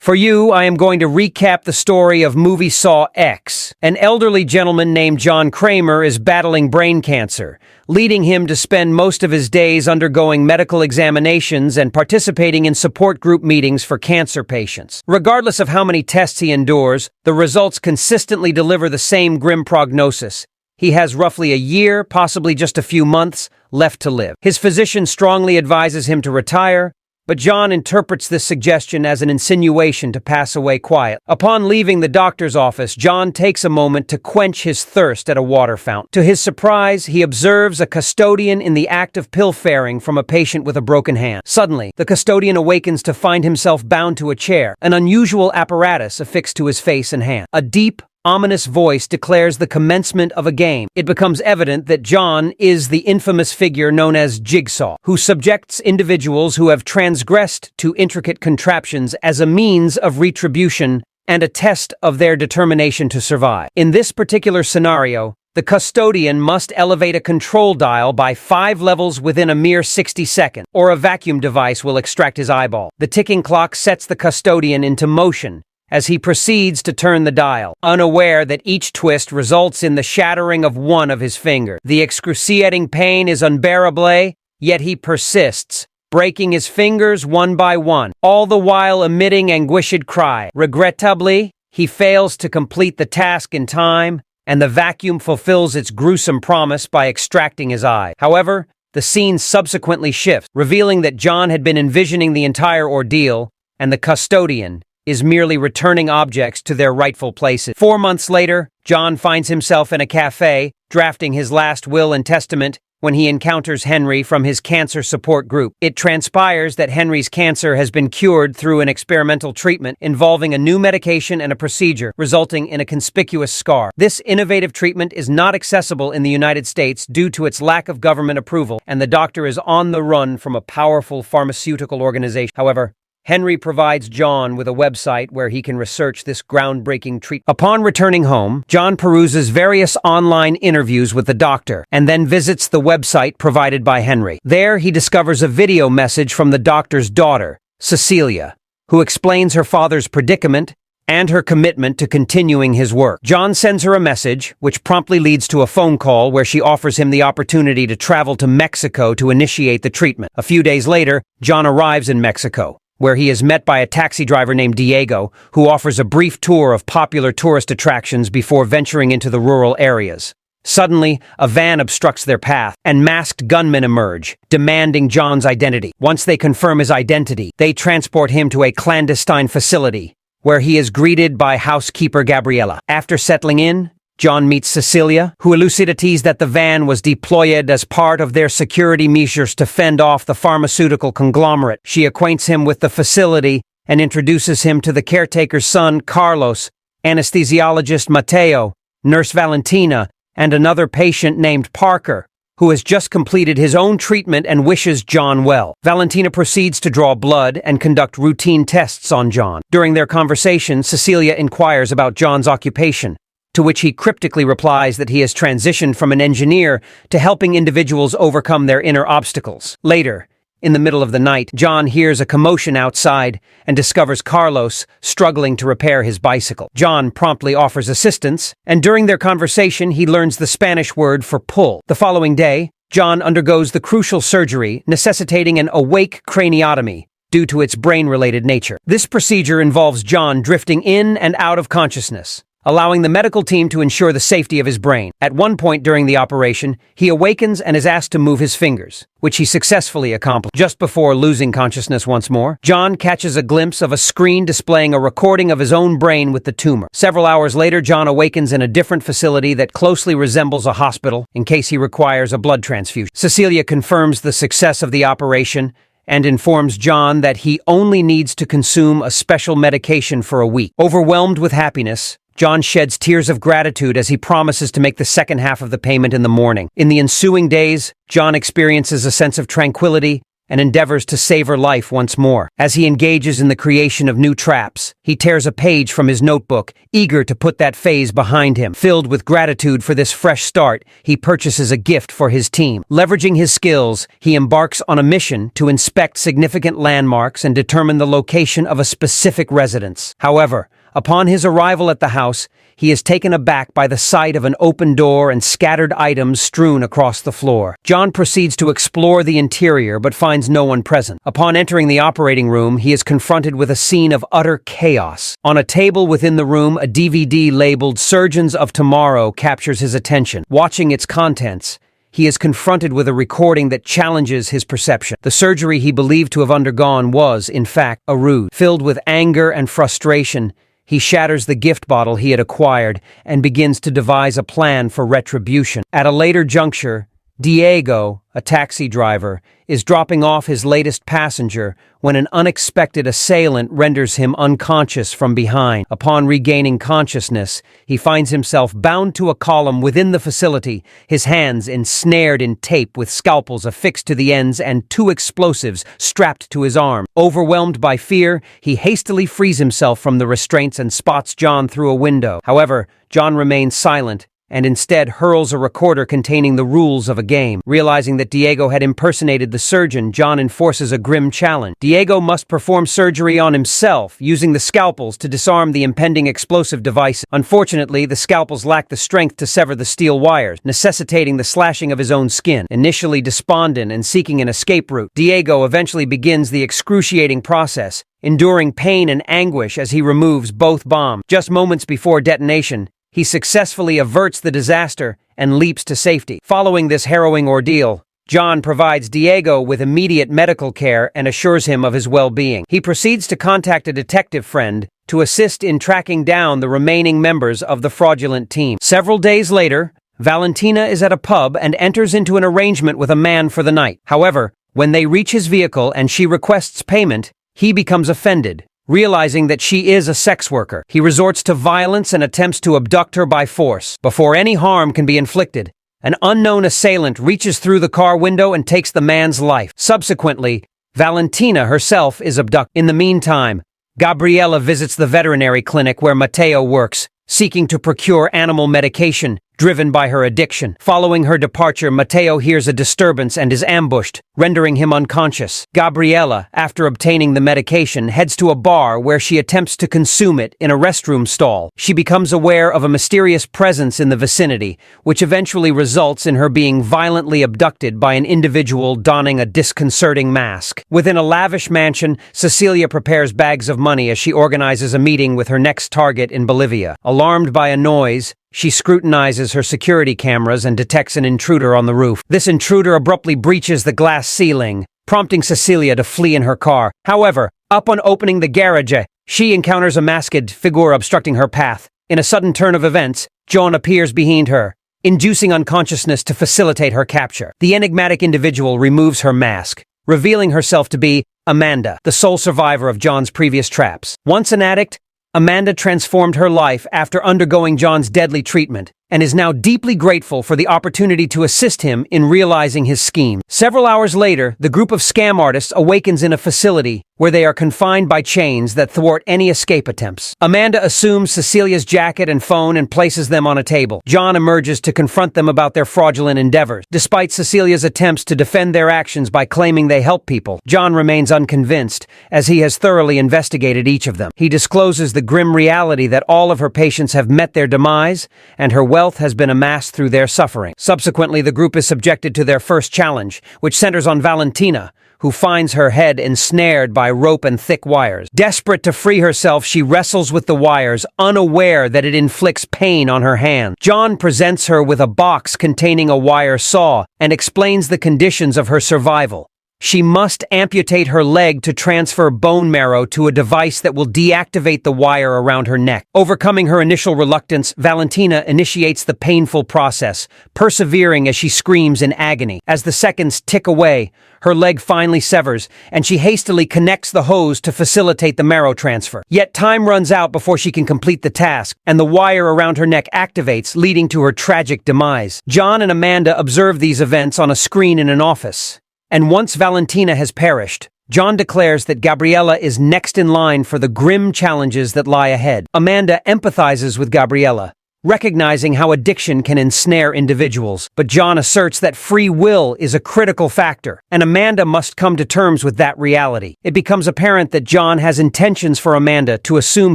For you, I am going to recap the story of movie Saw X. An elderly gentleman named John Kramer is battling brain cancer, leading him to spend most of his days undergoing medical examinations and participating in support group meetings for cancer patients. Regardless of how many tests he endures, the results consistently deliver the same grim prognosis. He has roughly a year, possibly just a few months, left to live. His physician strongly advises him to retire, but John interprets this suggestion as an insinuation to pass away quiet. Upon leaving the doctor's office, John takes a moment to quench his thirst at a water fountain. To his surprise, he observes a custodian in the act of pilfering from a patient with a broken hand. Suddenly, the custodian awakens to find himself bound to a chair, an unusual apparatus affixed to his face and hand. A deep, ominous voice declares the commencement of a game. It becomes evident that John is the infamous figure known as Jigsaw, who subjects individuals who have transgressed to intricate contraptions as a means of retribution and a test of their determination to survive. In this particular scenario, the custodian must elevate a control dial by 5 levels within a mere 60 seconds, or a vacuum device will extract his eyeball. The ticking clock sets the custodian into motion as he proceeds to turn the dial, unaware that each twist results in the shattering of one of his fingers. The excruciating pain is unbearable, yet he persists, breaking his fingers one by one, all the while emitting anguished cry. Regrettably, he fails to complete the task in time, and the vacuum fulfills its gruesome promise by extracting his eye. However, the scene subsequently shifts, revealing that John had been envisioning the entire ordeal, and the custodian is merely returning objects to their rightful places. 4 months later, John finds himself in a cafe, drafting his last will and testament, when he encounters Henry from his cancer support group. It transpires that Henry's cancer has been cured through an experimental treatment involving a new medication and a procedure, resulting in a conspicuous scar. This innovative treatment is not accessible in the United States due to its lack of government approval, and the doctor is on the run from a powerful pharmaceutical organization. However, Henry provides John with a website where he can research this groundbreaking treatment. Upon returning home, John peruses various online interviews with the doctor and then visits the website provided by Henry. There, he discovers a video message from the doctor's daughter, Cecilia, who explains her father's predicament and her commitment to continuing his work. John sends her a message, which promptly leads to a phone call where she offers him the opportunity to travel to Mexico to initiate the treatment. A few days later, John arrives in Mexico, where he is met by a taxi driver named Diego, who offers a brief tour of popular tourist attractions before venturing into the rural areas. Suddenly, a van obstructs their path, and masked gunmen emerge, demanding John's identity. Once they confirm his identity, they transport him to a clandestine facility, where he is greeted by housekeeper Gabriela. After settling in, John meets Cecilia, who elucidates that the van was deployed as part of their security measures to fend off the pharmaceutical conglomerate. She acquaints him with the facility and introduces him to the caretaker's son, Carlos, anesthesiologist Mateo, nurse Valentina, and another patient named Parker, who has just completed his own treatment and wishes John well. Valentina proceeds to draw blood and conduct routine tests on John. During their conversation, Cecilia inquires about John's occupation, to which he cryptically replies that he has transitioned from an engineer to helping individuals overcome their inner obstacles. Later, in the middle of the night, John hears a commotion outside and discovers Carlos struggling to repair his bicycle. John promptly offers assistance, and during their conversation, he learns the Spanish word for pull. The following day, John undergoes the crucial surgery, necessitating an awake craniotomy due to its brain-related nature. This procedure involves John drifting in and out of consciousness, allowing the medical team to ensure the safety of his brain. At one point during the operation, he awakens and is asked to move his fingers, which he successfully accomplished. Just before losing consciousness once more, John catches a glimpse of a screen displaying a recording of his own brain with the tumor. Several hours later, John awakens in a different facility that closely resembles a hospital in case he requires a blood transfusion. Cecilia confirms the success of the operation and informs John that he only needs to consume a special medication for a week. Overwhelmed with happiness, John sheds tears of gratitude as he promises to make the second half of the payment in the morning. In the ensuing days, John experiences a sense of tranquility and endeavors to save her life once more. As he engages in the creation of new traps, he tears a page from his notebook, eager to put that phase behind him. Filled with gratitude for this fresh start, he purchases a gift for his team. Leveraging his skills, he embarks on a mission to inspect significant landmarks and determine the location of a specific residence. However, upon his arrival at the house, he is taken aback by the sight of an open door and scattered items strewn across the floor. John proceeds to explore the interior but finds no one present. Upon entering the operating room, he is confronted with a scene of utter chaos. On a table within the room, a DVD labeled Surgeons of Tomorrow captures his attention. Watching its contents, he is confronted with a recording that challenges his perception. The surgery he believed to have undergone was, in fact, a ruse. Filled with anger and frustration, he shatters the gift bottle he had acquired and begins to devise a plan for retribution. At a later juncture, Diego, a taxi driver, is dropping off his latest passenger when an unexpected assailant renders him unconscious from behind. Upon regaining consciousness, he finds himself bound to a column within the facility, his hands ensnared in tape with scalpels affixed to the ends and 2 explosives strapped to his arm. Overwhelmed by fear, he hastily frees himself from the restraints and spots John through a window. However, John remains silent and instead hurls a recorder containing the rules of a game. Realizing that Diego had impersonated the surgeon, John enforces a grim challenge. Diego must perform surgery on himself, using the scalpels to disarm the impending explosive device. Unfortunately, the scalpels lack the strength to sever the steel wires, necessitating the slashing of his own skin. Initially despondent and seeking an escape route, Diego eventually begins the excruciating process, enduring pain and anguish as he removes both bombs. Just moments before detonation, he successfully averts the disaster and leaps to safety. Following this harrowing ordeal, John provides Diego with immediate medical care and assures him of his well-being. He proceeds to contact a detective friend to assist in tracking down the remaining members of the fraudulent team. Several days later, Valentina is at a pub and enters into an arrangement with a man for the night. However, when they reach his vehicle and she requests payment, he becomes offended. Realizing that she is a sex worker, he resorts to violence and attempts to abduct her by force. Before any harm can be inflicted, an unknown assailant reaches through the car window and takes the man's life. Subsequently, Valentina herself is abducted. In the meantime, Gabriela visits the veterinary clinic where Mateo works, seeking to procure animal medication, driven by her addiction. Following her departure, Mateo hears a disturbance and is ambushed, rendering him unconscious. Gabriela, after obtaining the medication, heads to a bar where she attempts to consume it in a restroom stall. She becomes aware of a mysterious presence in the vicinity, which eventually results in her being violently abducted by an individual donning a disconcerting mask. Within a lavish mansion, Cecilia prepares bags of money as she organizes a meeting with her next target in Bolivia. Alarmed by a noise, she scrutinizes her security cameras and detects an intruder on the roof. This intruder abruptly breaches the glass ceiling, prompting Cecilia to flee in her car. However, upon opening the garage, she encounters a masked figure obstructing her path. In a sudden turn of events, John appears behind her, inducing unconsciousness to facilitate her capture. The enigmatic individual removes her mask, revealing herself to be Amanda, the sole survivor of John's previous traps. Once an addict, Amanda transformed her life after undergoing John's deadly treatment and is now deeply grateful for the opportunity to assist him in realizing his scheme. Several hours later, the group of scam artists awakens in a facility where they are confined by chains that thwart any escape attempts. Amanda assumes Cecilia's jacket and phone and places them on a table. John emerges to confront them about their fraudulent endeavors. Despite Cecilia's attempts to defend their actions by claiming they help people, John remains unconvinced, as he has thoroughly investigated each of them. He discloses the grim reality that all of her patients have met their demise, and her wealth has been amassed through their suffering. Subsequently, the group is subjected to their first challenge, which centers on Valentina, who finds her head ensnared by rope and thick wires. Desperate to free herself, she wrestles with the wires, unaware that it inflicts pain on her hand. John presents her with a box containing a wire saw and explains the conditions of her survival. She must amputate her leg to transfer bone marrow to a device that will deactivate the wire around her neck. Overcoming her initial reluctance, Valentina initiates the painful process, persevering as she screams in agony. As the seconds tick away, her leg finally severs, and she hastily connects the hose to facilitate the marrow transfer. Yet time runs out before she can complete the task, and the wire around her neck activates, leading to her tragic demise. John and Amanda observe these events on a screen in an office, And once Valentina has perished, John declares that Gabriella is next in line for the grim challenges that lie ahead. Amanda empathizes with Gabriella, recognizing how addiction can ensnare individuals. But John asserts that free will is a critical factor, and Amanda must come to terms with that reality. It becomes apparent that John has intentions for Amanda to assume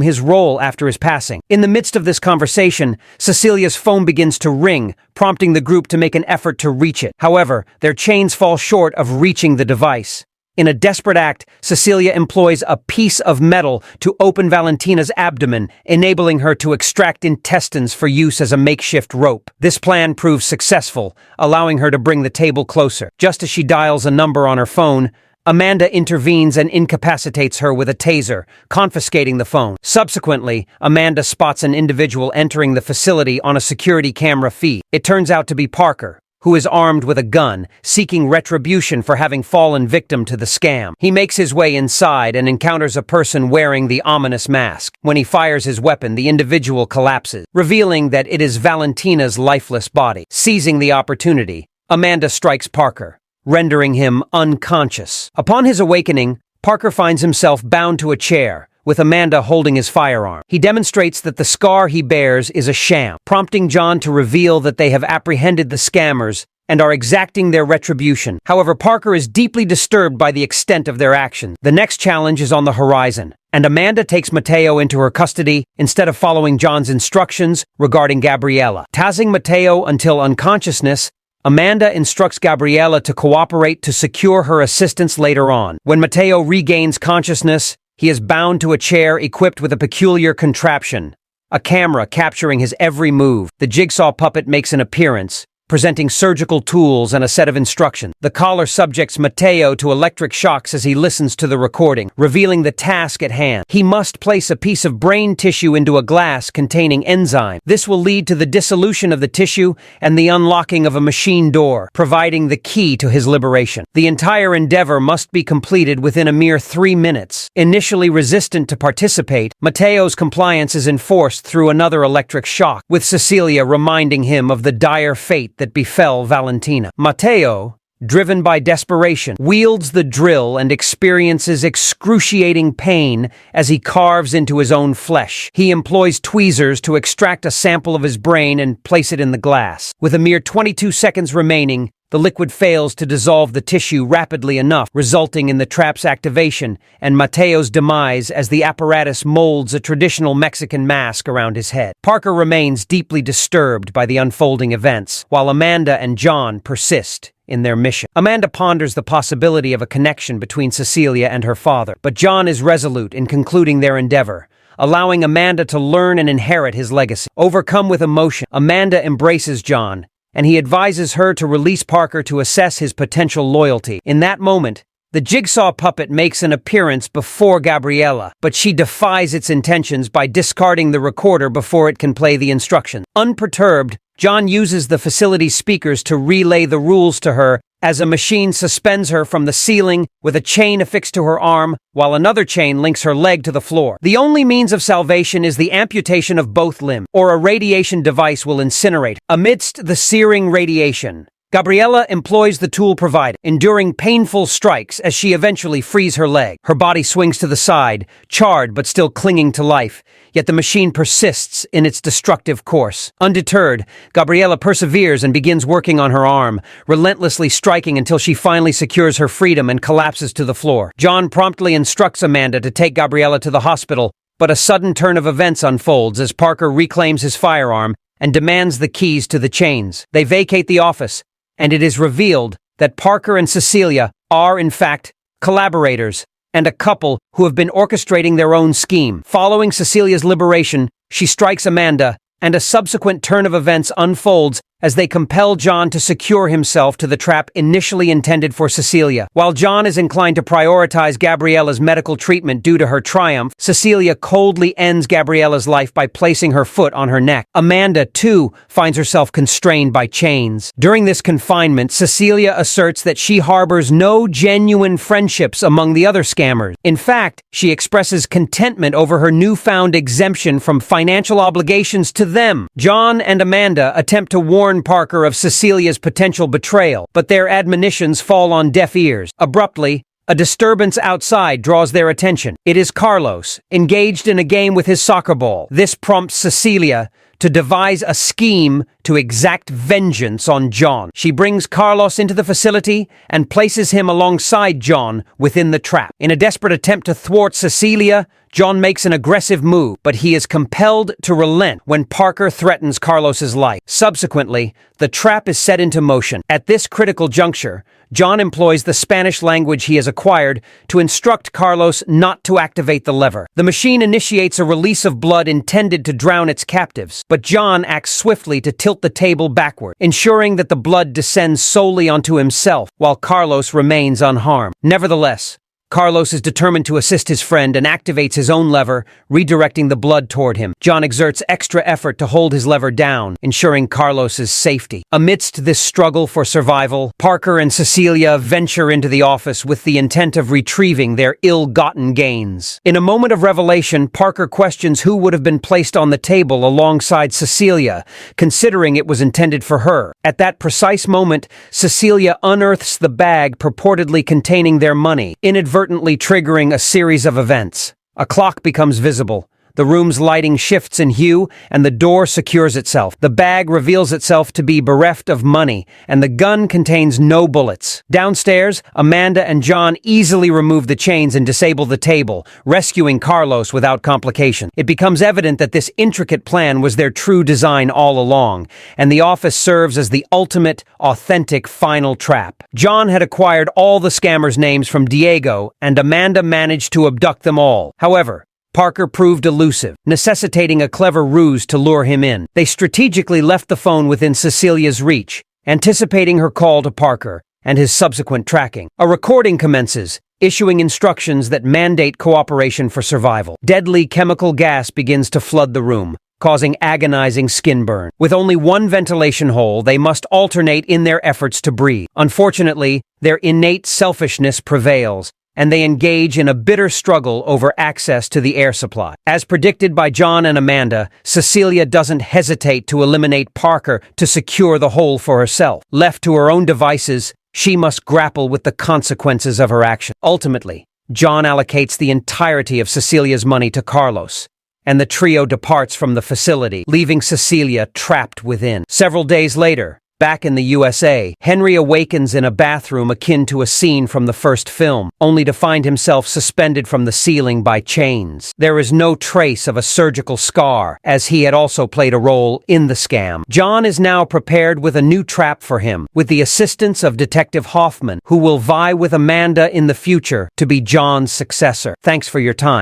his role after his passing. In the midst of this conversation, Cecilia's phone begins to ring, prompting the group to make an effort to reach it. However, their chains fall short of reaching the device. In a desperate act, Cecilia employs a piece of metal to open Valentina's abdomen, enabling her to extract intestines for use as a makeshift rope. This plan proves successful, allowing her to bring the table closer. Just as she dials a number on her phone, Amanda intervenes and incapacitates her with a taser, confiscating the phone. Subsequently, Amanda spots an individual entering the facility on a security camera feed. It turns out to be Parker, who is armed with a gun, seeking retribution for having fallen victim to the scam. He makes his way inside and encounters a person wearing the ominous mask. When he fires his weapon, the individual collapses, revealing that it is Valentina's lifeless body. Seizing the opportunity, Amanda strikes Parker, rendering him unconscious. Upon his awakening, Parker finds himself bound to a chair, with Amanda holding his firearm. He demonstrates that the scar he bears is a sham, prompting John to reveal that they have apprehended the scammers and are exacting their retribution. However, Parker is deeply disturbed by the extent of their actions. The next challenge is on the horizon, and Amanda takes Mateo into her custody instead of following John's instructions regarding Gabriella. Tasing Mateo until unconsciousness, Amanda instructs Gabriella to cooperate to secure her assistance later on. When Mateo regains consciousness, he is bound to a chair equipped with a peculiar contraption, a camera capturing his every move. The jigsaw puppet makes an appearance, presenting surgical tools and a set of instructions. The collar subjects Mateo to electric shocks as he listens to the recording, revealing the task at hand. He must place a piece of brain tissue into a glass containing enzyme. This will lead to the dissolution of the tissue and the unlocking of a machine door, providing the key to his liberation. The entire endeavor must be completed within a mere 3 minutes. Initially resistant to participate, Mateo's compliance is enforced through another electric shock, with Cecilia reminding him of the dire fate that befell Valentina. Mateo, driven by desperation, wields the drill and experiences excruciating pain as he carves into his own flesh. He employs tweezers to extract a sample of his brain and place it in the glass. With a mere 22 seconds remaining, the liquid fails to dissolve the tissue rapidly enough, resulting in the trap's activation and Mateo's demise as the apparatus molds a traditional Mexican mask around his head. Parker remains deeply disturbed by the unfolding events, while Amanda and John persist in their mission. Amanda ponders the possibility of a connection between Cecilia and her father, but John is resolute in concluding their endeavor, allowing Amanda to learn and inherit his legacy. Overcome with emotion, Amanda embraces John, and he advises her to release Parker to assess his potential loyalty. In that moment, the jigsaw puppet makes an appearance before Gabriella, but she defies its intentions by discarding the recorder before it can play the instructions. Unperturbed, John uses the facility's speakers to relay the rules to her as a machine suspends her from the ceiling with a chain affixed to her arm, while another chain links her leg to the floor. The only means of salvation is the amputation of both limbs, or a radiation device will incinerate. Amidst the searing radiation, Gabriella employs the tool provided, enduring painful strikes as she eventually frees her leg. Her body swings to the side, charred but still clinging to life, yet the machine persists in its destructive course. Undeterred, Gabriella perseveres and begins working on her arm, relentlessly striking until she finally secures her freedom and collapses to the floor. John promptly instructs Amanda to take Gabriella to the hospital, but a sudden turn of events unfolds as Parker reclaims his firearm and demands the keys to the chains. They vacate the office, and it is revealed that Parker and Cecilia are, in fact, collaborators and a couple who have been orchestrating their own scheme. Following Cecilia's liberation, she strikes Amanda, and a subsequent turn of events unfolds as they compel John to secure himself to the trap initially intended for Cecilia. While John is inclined to prioritize Gabriella's medical treatment due to her triumph, Cecilia coldly ends Gabriella's life by placing her foot on her neck. Amanda, too, finds herself constrained by chains. During this confinement, Cecilia asserts that she harbors no genuine friendships among the other scammers. In fact, she expresses contentment over her newfound exemption from financial obligations to them. John and Amanda attempt to warn warn Parker of Cecilia's potential betrayal, but their admonitions fall on deaf ears. Abruptly, a disturbance outside draws their attention. It is Carlos, engaged in a game with his soccer ball. This prompts Cecilia to devise a scheme to exact vengeance on John. She brings Carlos into the facility and places him alongside John within the trap. In a desperate attempt to thwart Cecilia, John makes an aggressive move, but he is compelled to relent when Parker threatens Carlos's life. Subsequently, the trap is set into motion. At this critical juncture, John employs the Spanish language he has acquired to instruct Carlos not to activate the lever. The machine initiates a release of blood intended to drown its captives, but John acts swiftly to tilt the table backward, ensuring that the blood descends solely onto himself, while Carlos remains unharmed. Nevertheless, Carlos is determined to assist his friend and activates his own lever, redirecting the blood toward him. John exerts extra effort to hold his lever down, ensuring Carlos's safety. Amidst this struggle for survival, Parker and Cecilia venture into the office with the intent of retrieving their ill-gotten gains. In a moment of revelation, Parker questions who would have been placed on the table alongside Cecilia, considering it was intended for her. At that precise moment, Cecilia unearths the bag purportedly containing their money, inadvertently triggering a series of events. A clock becomes visible. The room's lighting shifts in hue, and the door secures itself. The bag reveals itself to be bereft of money, and the gun contains no bullets. Downstairs, Amanda and John easily remove the chains and disable the table, rescuing Carlos without complication. It becomes evident that this intricate plan was their true design all along, and the office serves as the ultimate, authentic final trap. John had acquired all the scammers' names from Diego, and Amanda managed to abduct them all. However, Parker proved elusive, necessitating a clever ruse to lure him in. They strategically left the phone within Cecilia's reach, anticipating her call to Parker and his subsequent tracking. A recording commences, issuing instructions that mandate cooperation for survival. Deadly chemical gas begins to flood the room, causing agonizing skin burn. With only one ventilation hole, they must alternate in their efforts to breathe. Unfortunately, their innate selfishness prevails, and they engage in a bitter struggle over access to the air supply. As predicted by John and Amanda, Cecilia doesn't hesitate to eliminate Parker to secure the hole for herself. Left to her own devices, she must grapple with the consequences of her action. Ultimately, John allocates the entirety of Cecilia's money to Carlos, and the trio departs from the facility, leaving Cecilia trapped within. Several days later, back in the USA, Henry awakens in a bathroom akin to a scene from the first film, only to find himself suspended from the ceiling by chains. There is no trace of a surgical scar, as he had also played a role in the scam. John is now prepared with a new trap for him, with the assistance of Detective Hoffman, who will vie with Amanda in the future to be John's successor. Thanks for your time.